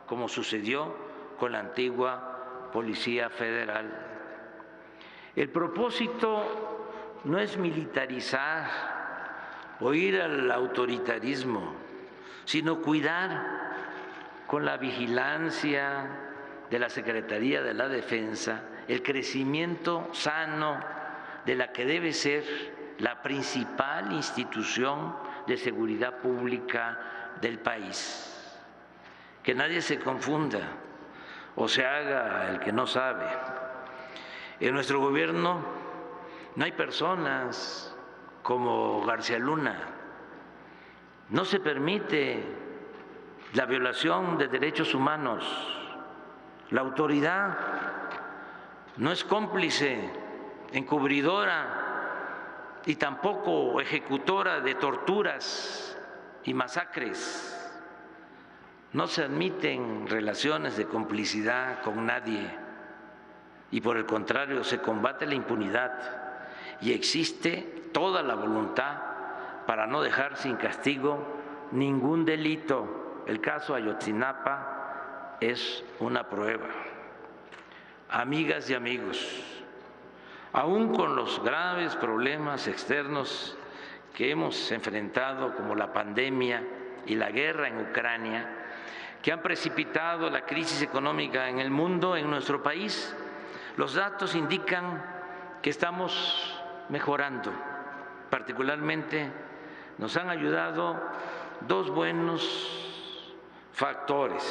como sucedió con la antigua Policía Federal. El propósito no es militarizar o ir al autoritarismo, sino cuidar con la vigilancia de la Secretaría de la Defensa el crecimiento sano de la que debe ser la principal institución de seguridad pública del país. Que nadie se confunda o se haga el que no sabe. En nuestro gobierno no hay personas como García Luna. No se permite la violación de derechos humanos. La autoridad no es cómplice, encubridora y tampoco ejecutora de torturas y masacres. No se admiten relaciones de complicidad con nadie y por el contrario se combate la impunidad y existe toda la voluntad para no dejar sin castigo ningún delito. El caso Ayotzinapa es una prueba. Amigas y amigos, aún con los graves problemas externos que hemos enfrentado, como la pandemia y la guerra en Ucrania, que han precipitado la crisis económica en el mundo, en nuestro país, los datos indican que estamos mejorando. Particularmente nos han ayudado dos buenos factores,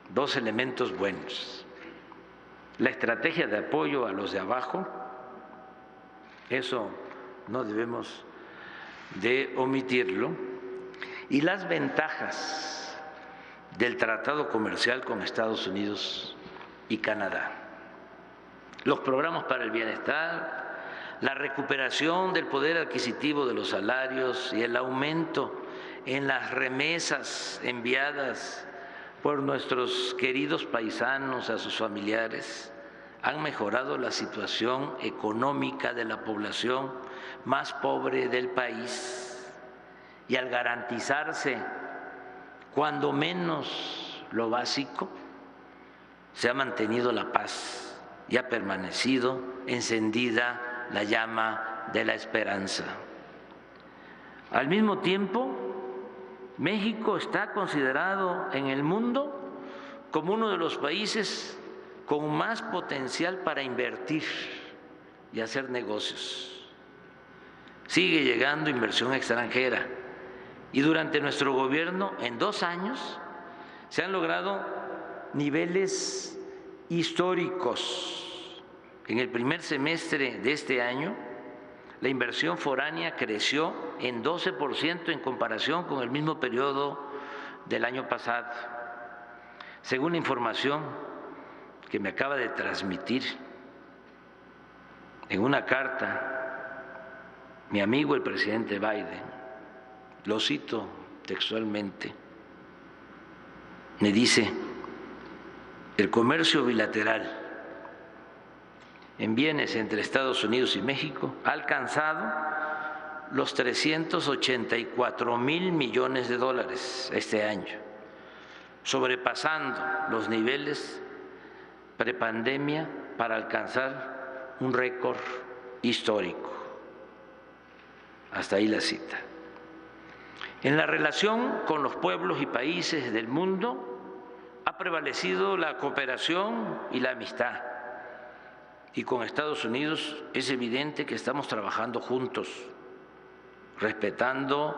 dos elementos buenos. La estrategia de apoyo a los de abajo, eso no debemos de omitirlo, y las ventajas del tratado comercial con Estados Unidos y Canadá. Los programas para el bienestar, la recuperación del poder adquisitivo de los salarios y el aumento en las remesas enviadas por nuestros queridos paisanos a sus familiares han mejorado la situación económica de la población más pobre del país. Y al garantizarse cuando menos lo básico, se ha mantenido la paz y ha permanecido encendida la llama de la esperanza. Al mismo tiempo, México está considerado en el mundo como uno de los países con más potencial para invertir y hacer negocios. Sigue llegando inversión extranjera y durante nuestro gobierno, en 2 años, se han logrado niveles históricos. En el primer semestre de este año, la inversión foránea creció en 12% en comparación con el mismo periodo del año pasado. Según la información que me acaba de transmitir en una carta mi amigo el presidente Biden, lo cito textualmente, me dice: el comercio bilateral en bienes entre Estados Unidos y México ha alcanzado los 384,000 millones de dólares este año, sobrepasando los niveles prepandemia para alcanzar un récord histórico. Hasta ahí la cita. En la relación con los pueblos y países del mundo ha prevalecido la cooperación y la amistad. Y con Estados Unidos es evidente que estamos trabajando juntos, respetando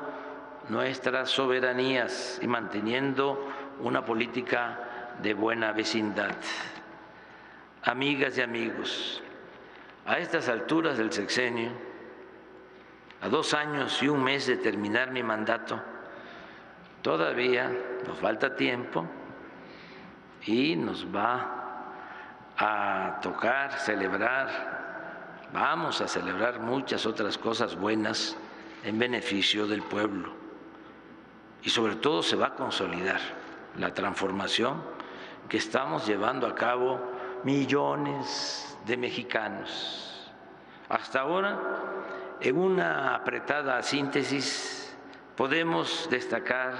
nuestras soberanías y manteniendo una política de buena vecindad. Amigas y amigos, a estas alturas del sexenio, a 2 años y 1 mes de terminar mi mandato, todavía nos falta tiempo y nos va a tocar celebrar, vamos a celebrar muchas otras cosas buenas en beneficio del pueblo. Y sobre todo se va a consolidar la transformación que estamos llevando a cabo millones de mexicanos. Hasta ahora, en una apretada síntesis, podemos destacar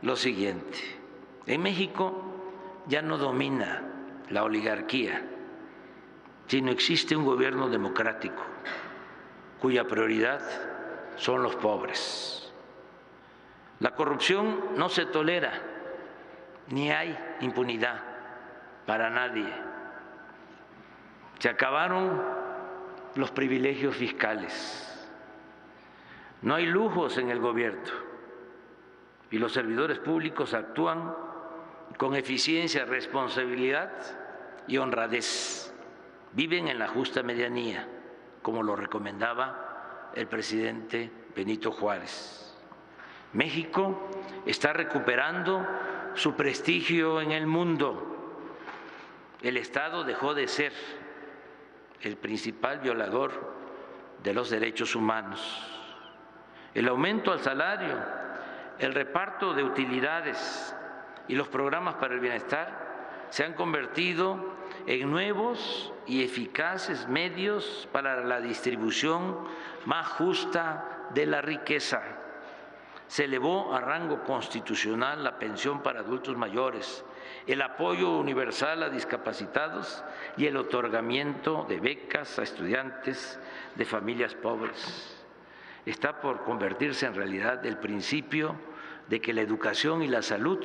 lo siguiente. En México ya no domina la oligarquía, sino existe un gobierno democrático cuya prioridad son los pobres. La corrupción no se tolera, ni hay impunidad para nadie. Se acabaron los privilegios fiscales. No hay lujos en el gobierno y los servidores públicos actúan con eficiencia, responsabilidad y honradez. Viven en la justa medianía, como lo recomendaba el presidente Benito Juárez. México está recuperando su prestigio en el mundo. El Estado dejó de ser el principal violador de los derechos humanos. El aumento al salario, el reparto de utilidades y los programas para el bienestar se han convertido en nuevos y eficaces medios para la distribución más justa de la riqueza. Se elevó a rango constitucional la pensión para adultos mayores, el apoyo universal a discapacitados y el otorgamiento de becas a estudiantes de familias pobres. Está por convertirse en realidad el principio de que la educación y la salud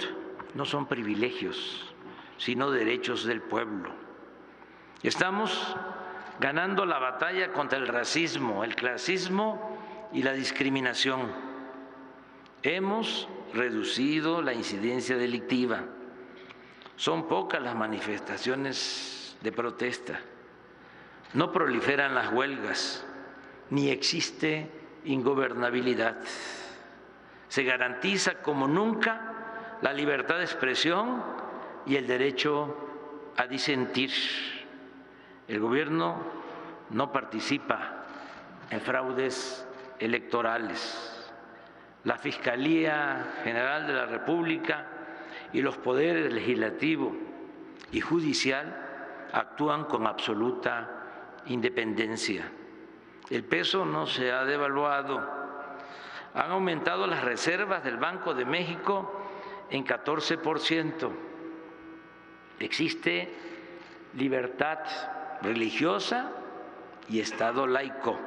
no son privilegios, sino derechos del pueblo. Estamos ganando la batalla contra el racismo, el clasismo y la discriminación. Hemos reducido la incidencia delictiva. Son pocas las manifestaciones de protesta. No proliferan las huelgas, ni existe ingobernabilidad. Se garantiza como nunca la libertad de expresión y el derecho a disentir. El gobierno no participa en fraudes electorales. La Fiscalía General de la República y los poderes legislativo y judicial actúan con absoluta independencia. El peso no se ha devaluado. Han aumentado las reservas del Banco de México en 14%. Existe libertad religiosa y Estado laico.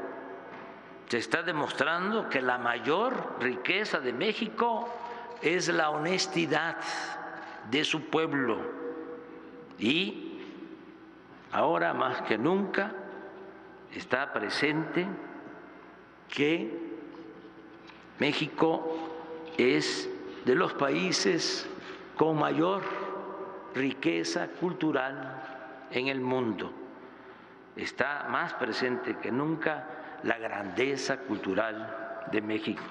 Se está demostrando que la mayor riqueza de México es la honestidad de su pueblo y ahora más que nunca está presente que México es de los países con mayor riqueza cultural en el mundo. Está más presente que nunca la grandeza cultural de México.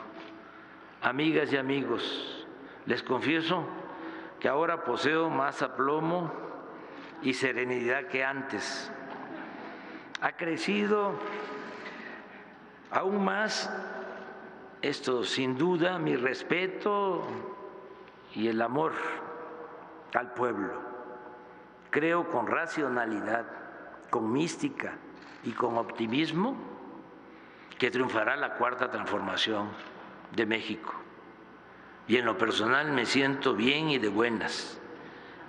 Amigas y amigos, les confieso que ahora poseo más aplomo y serenidad que antes. Ha crecido aún más esto sin duda mi respeto y el amor al pueblo. Creo con racionalidad, con mística y con optimismo que triunfará la cuarta transformación de México. Y en lo personal me siento bien y de buenas.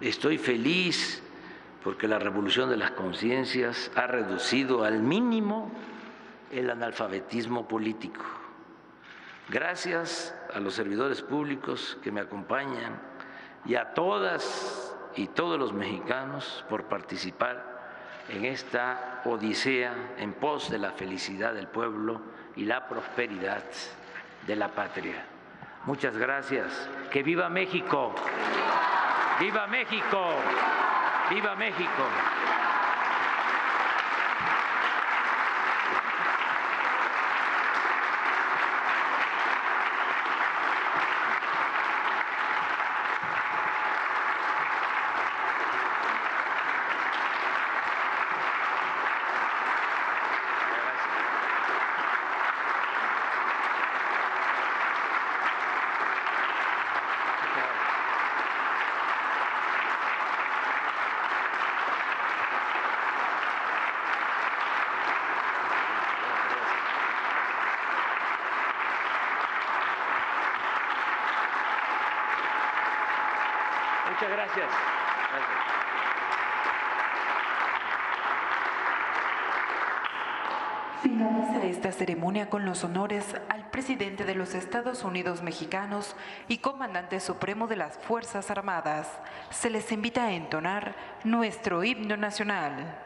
Estoy feliz porque la revolución de las conciencias ha reducido al mínimo el analfabetismo político. Gracias a los servidores públicos que me acompañan y a todas y todos los mexicanos por participar en esta odisea en pos de la felicidad del pueblo y la prosperidad de la patria. Muchas gracias. ¡Que viva México! ¡Viva México! ¡Viva México! Muchas gracias. Finaliza esta ceremonia con los honores al presidente de los Estados Unidos mexicanos y comandante supremo de las Fuerzas Armadas. Se les invita a entonar nuestro himno nacional.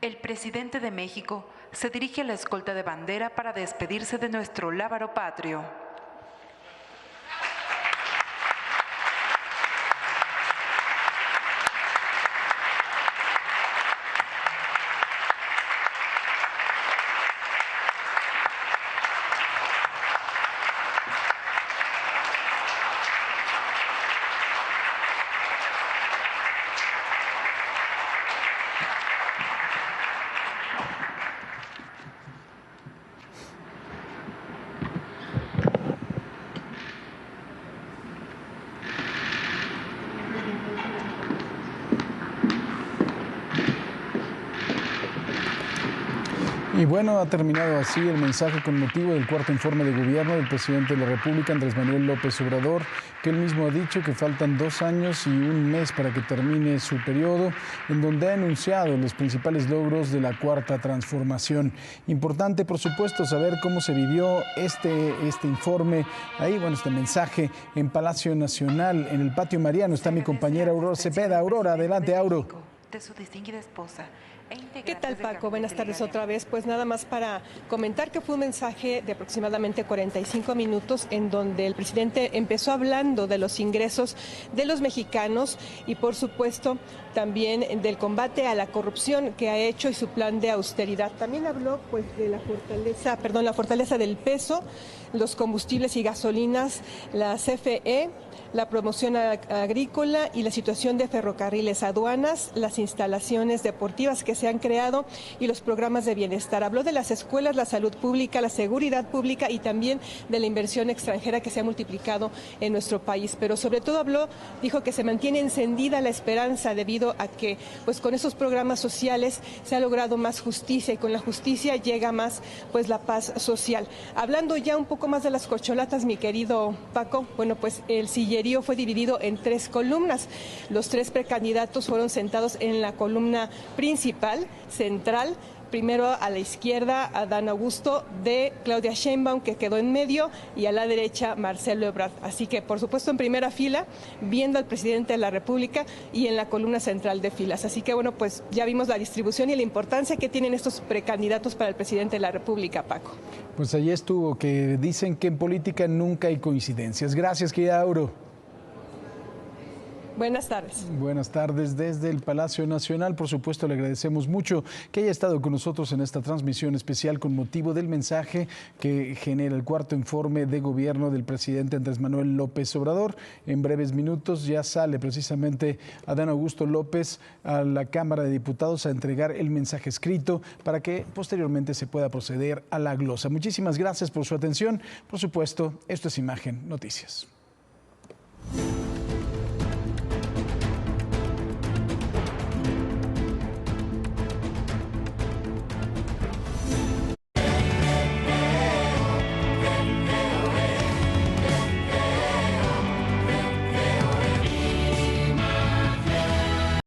El presidente de México se dirige a la escolta de bandera para despedirse de nuestro lábaro patrio. Y bueno, ha terminado así el mensaje con motivo del cuarto informe de gobierno del presidente de la República, Andrés Manuel López Obrador, que él mismo ha dicho que faltan 2 años y 1 mes para que termine su periodo, en donde ha anunciado los principales logros de la cuarta transformación. Importante, por supuesto, saber cómo se vivió este informe, ahí, bueno, este mensaje en Palacio Nacional, en el Patio Mariano. Está mi compañera Aurora Cepeda. Aurora, adelante, Auro. De su distinguida esposa, ¿Qué tal, Paco? Buenas tardes otra vez. Pues nada más para comentar que fue un mensaje de aproximadamente 45 minutos en donde el presidente empezó hablando de los ingresos de los mexicanos y, por supuesto, también del combate a la corrupción que ha hecho y su plan de austeridad. También habló pues de la fortaleza del peso, los combustibles y gasolinas, la CFE, la promoción agrícola y la situación de ferrocarriles, aduanas, las instalaciones deportivas que se han creado y los programas de bienestar. Habló de las escuelas, la salud pública, la seguridad pública y también de la inversión extranjera que se ha multiplicado en nuestro país. Pero sobre todo dijo que se mantiene encendida la esperanza debido a que pues con esos programas sociales se ha logrado más justicia y con la justicia llega más pues la paz social. Hablando ya un poco más de las corcholatas, mi querido Paco, bueno, pues el sillerío fue dividido en 3 columnas. Los 3 precandidatos fueron sentados en la columna principal, central. Primero a la izquierda, Adán Augusto de Claudia Sheinbaum, que quedó en medio, y a la derecha, Marcelo Ebrard. Así que, por supuesto, en primera fila, viendo al presidente de la República y en la columna central de filas. Así que, bueno, pues ya vimos la distribución y la importancia que tienen estos precandidatos para el presidente de la República, Paco. Pues allí estuvo, que dicen que en política nunca hay coincidencias. Gracias, querida Auro. Buenas tardes. Buenas tardes desde el Palacio Nacional. Por supuesto, le agradecemos mucho que haya estado con nosotros en esta transmisión especial con motivo del mensaje que genera el cuarto informe de gobierno del presidente Andrés Manuel López Obrador. En breves minutos ya sale precisamente Adán Augusto López a la Cámara de Diputados a entregar el mensaje escrito para que posteriormente se pueda proceder a la glosa. Muchísimas gracias por su atención. Por supuesto, esto es Imagen Noticias.